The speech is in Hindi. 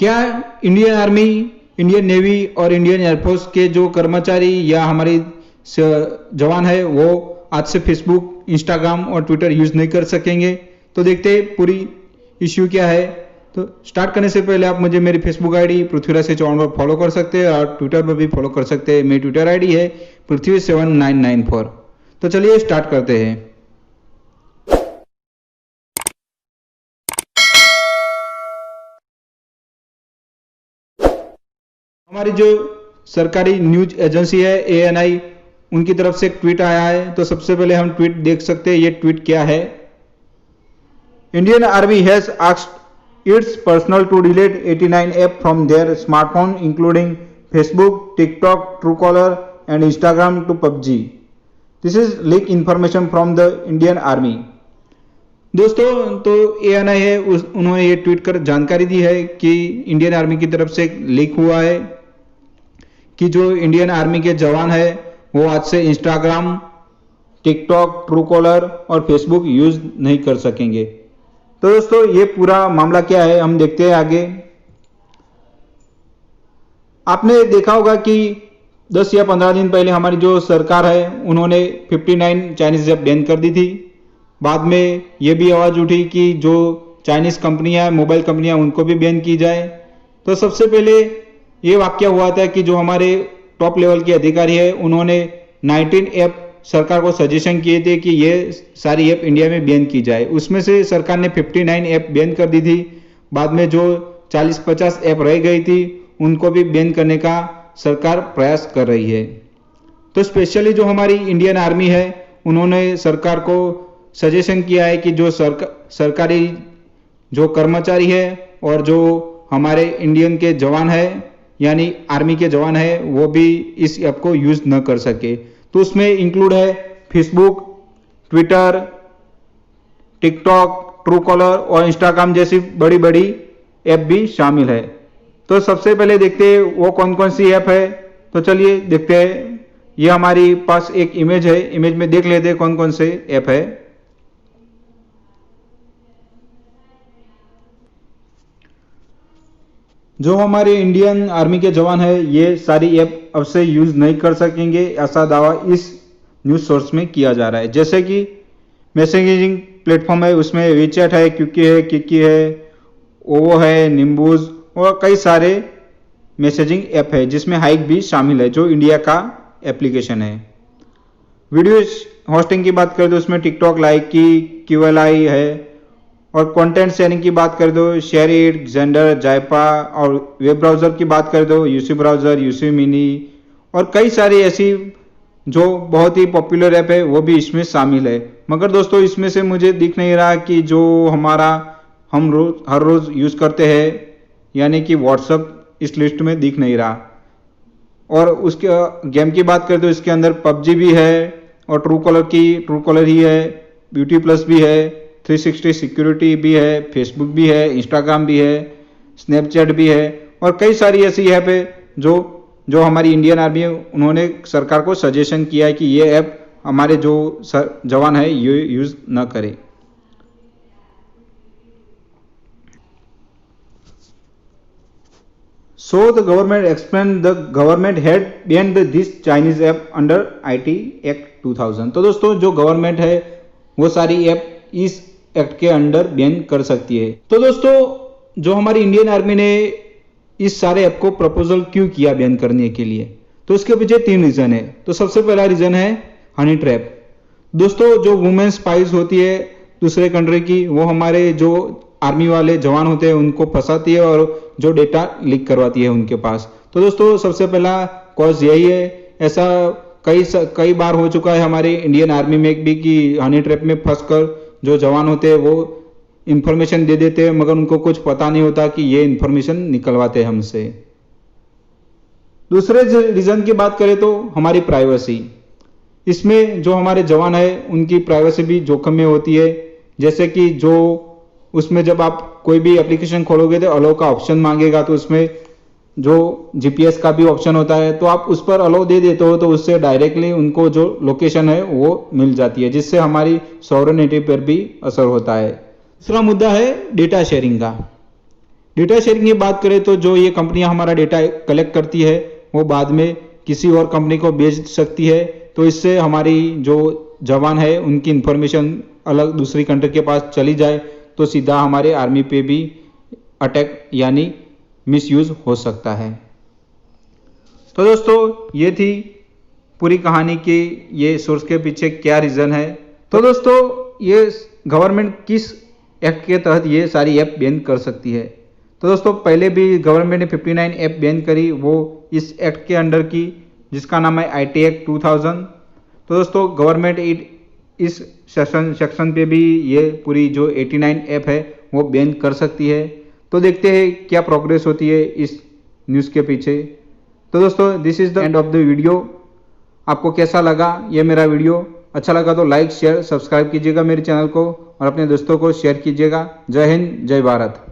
क्या इंडियन आर्मी, इंडियन नेवी और इंडियन एयरफोर्स के जो कर्मचारी या हमारे जवान है वो आज से फेसबुक, इंस्टाग्राम और ट्विटर यूज नहीं कर सकेंगे? तो देखते हैं पूरी इश्यू क्या है। तो स्टार्ट करने से पहले आप मुझे मेरी फेसबुक आईडी पृथ्वीराज से चौहान पर फॉलो कर सकते हैं और ट्विटर पर भी फॉलो कर सकते हैं। मेरी ट्विटर आईडी है पृथ्वी7994। तो चलिए स्टार्ट करते हैं। हमारी जो सरकारी न्यूज एजेंसी है ANI, उनकी तरफ से एक ट्वीट आया है। तो सबसे पहले हम ट्वीट देख सकते हैं। ये ट्वीट क्या है? Indian army has asked its personnel to delete 89 app from their smartphone including Facebook, TikTok, Truecaller and Instagram to PUBG. This is leak information from the Indian Army. दोस्तों, तो ANI है उन्होंने ये ट्वीट कर जानकारी दी है कि इंडियन आर्मी की तरफ से लीक हुआ है कि जो इंडियन आर्मी के जवान है वो आज से इंस्टाग्राम, टिकटॉक, ट्रूकॉलर और फेसबुक यूज नहीं कर सकेंगे। तो दोस्तों, ये पूरा मामला क्या है हम देखते हैं आगे। आपने देखा होगा कि 10 या 15 दिन पहले हमारी जो सरकार है उन्होंने 59 चाइनीज ऐप बैन कर दी थी। बाद में ये भी आवाज उठी कि जो चाइनीज कंपनियां, मोबाइल कंपनियां, उनको भी बैन की जाए। तो सबसे पहले ये वाक्य हुआ था कि जो हमारे टॉप लेवल के अधिकारी है उन्होंने 19 ऐप सरकार को सजेशन किए थे कि ये सारी ऐप इंडिया में बैन की जाए। उसमें से सरकार ने 59 ऐप बैन कर दी थी। बाद में जो 40-50 ऐप रह गई थी उनको भी बैन करने का सरकार प्रयास कर रही है। तो स्पेशली जो हमारी इंडियन आर्मी है उन्होंने सरकार को सजेशन किया है कि जो सरकारी जो कर्मचारी है और जो हमारे इंडियन के जवान है यानी आर्मी के जवान है वो भी इस ऐप को यूज न कर सके। तो उसमें इंक्लूड है फेसबुक, ट्विटर, टिकटॉक, ट्रूकॉलर और इंस्टाग्राम जैसी बड़ी बड़ी ऐप भी शामिल है। तो सबसे पहले देखते हैं वो कौन कौन सी ऐप है। तो चलिए देखते हैं। ये हमारी पास एक इमेज है, इमेज में देख लेते हैं कौन कौन से ऐप है। जो हमारे इंडियन आर्मी के जवान है ये सारी ऐप अब से यूज नहीं कर सकेंगे, ऐसा दावा इस न्यूज सोर्स में किया जा रहा है। जैसे कि मैसेजिंग प्लेटफॉर्म है उसमें वीचैट है, क्यूकी है, किकी है, ओवो है, निम्बूज और कई सारे मैसेजिंग ऐप है जिसमें हाइक भी शामिल है जो इंडिया का एप्लीकेशन है। वीडियो होस्टिंग की बात करें तो उसमें टिकटॉक, लाइकी, QLI है और कंटेंट शेयरिंग की बात कर दो शेयरइट, जेंडर, जायपा और वेब ब्राउज़र की बात कर दो यूसी ब्राउज़र, यूसी मिनी और कई सारी ऐसी जो बहुत ही पॉपुलर ऐप है वो भी इसमें शामिल है। मगर दोस्तों इसमें से मुझे दिख नहीं रहा कि जो हमारा हम हर रोज़ यूज़ करते हैं यानी कि व्हाट्सएप इस लिस्ट में दिख नहीं रहा। और उसके गेम की बात करें तो इसके अंदर PUBG भी है और ट्रूकॉलर ही है, ब्यूटी प्लस भी है, 360 सिक्योरिटी भी है, फेसबुक भी है, इंस्टाग्राम भी है, स्नैपचैट भी है और कई सारी ऐसी ऐप है जो हमारी इंडियन आर्मी है उन्होंने सरकार को सजेशन किया है कि ये ऐप हमारे जो जवान है ये यूज न करें। So the government explained the government had banned this Chinese app under IT Act 2000। तो दोस्तों जो गवर्नमेंट है वो सारी ऐप इस एक्ट के अंडर बैन कर सकती है। तो दोस्तों जो हमारी इंडियन आर्मी ने इस सारे ऐप को प्रपोजल क्यों किया बैन करने के लिए, तो उसके पीछे 3 रीजन है। तो सबसे पहला रीजन है हनी ट्रैप। दोस्तों जो वुमेन स्पाइस होती है दूसरे कंट्री की वो हमारे जो आर्मी वाले जवान होते हैं उनको फंसाती है और जो डेटा लीक करवाती है उनके पास। तो दोस्तों सबसे पहला कॉज यही है। ऐसा कई बार हो चुका है हमारे इंडियन आर्मी में भी कि हनी ट्रैप में फंसकर जो जवान होते हैं वो इंफॉर्मेशन दे देते हैं मगर उनको कुछ पता नहीं होता कि ये इंफॉर्मेशन निकलवाते हैं हमसे। दूसरे रीजन की बात करें तो हमारी प्राइवेसी। इसमें जो हमारे जवान है उनकी प्राइवेसी भी जोखिम में होती है। जैसे कि जो उसमें जब आप कोई भी एप्लीकेशन खोलोगे तो अलाउ का ऑप्शन मांगेगा तो उसमें जो GPS का भी ऑप्शन होता है तो आप उस पर अलाउ दे देते हो तो उससे डायरेक्टली उनको जो लोकेशन है वो मिल जाती है जिससे हमारी सॉवरेनिटी पर भी असर होता है। दूसरा मुद्दा है डेटा शेयरिंग का। डेटा शेयरिंग की बात करें तो जो ये कंपनियां हमारा डेटा कलेक्ट करती है वो बाद में किसी और कंपनी को बेच सकती है, तो इससे हमारी जो जवान है उनकी इंफॉर्मेशन अलग दूसरी कंट्री के पास चली जाए तो सीधा हमारे आर्मी पे भी अटैक यानी मिसयूज हो सकता है। तो दोस्तों ये थी पूरी कहानी की ये सोर्स के पीछे क्या रीज़न है। तो दोस्तों ये गवर्नमेंट किस एक्ट के तहत ये सारी ऐप बैन कर सकती है। तो दोस्तों पहले भी गवर्नमेंट ने 59 ऐप बैन करी, वो इस एक्ट के अंडर की जिसका नाम है IT एक्ट 2000। तो दोस्तों गवर्नमेंट इस सेक्शन पे भी ये पूरी जो 89 ऐप है वो बैन कर सकती है। तो देखते हैं क्या प्रोग्रेस होती है इस न्यूज़ के पीछे। तो दोस्तों this is the end of the video. आपको कैसा लगा ये मेरा वीडियो? अच्छा लगा तो लाइक शेयर सब्सक्राइब कीजिएगा मेरे चैनल को और अपने दोस्तों को शेयर कीजिएगा। जय हिंद, जय भारत।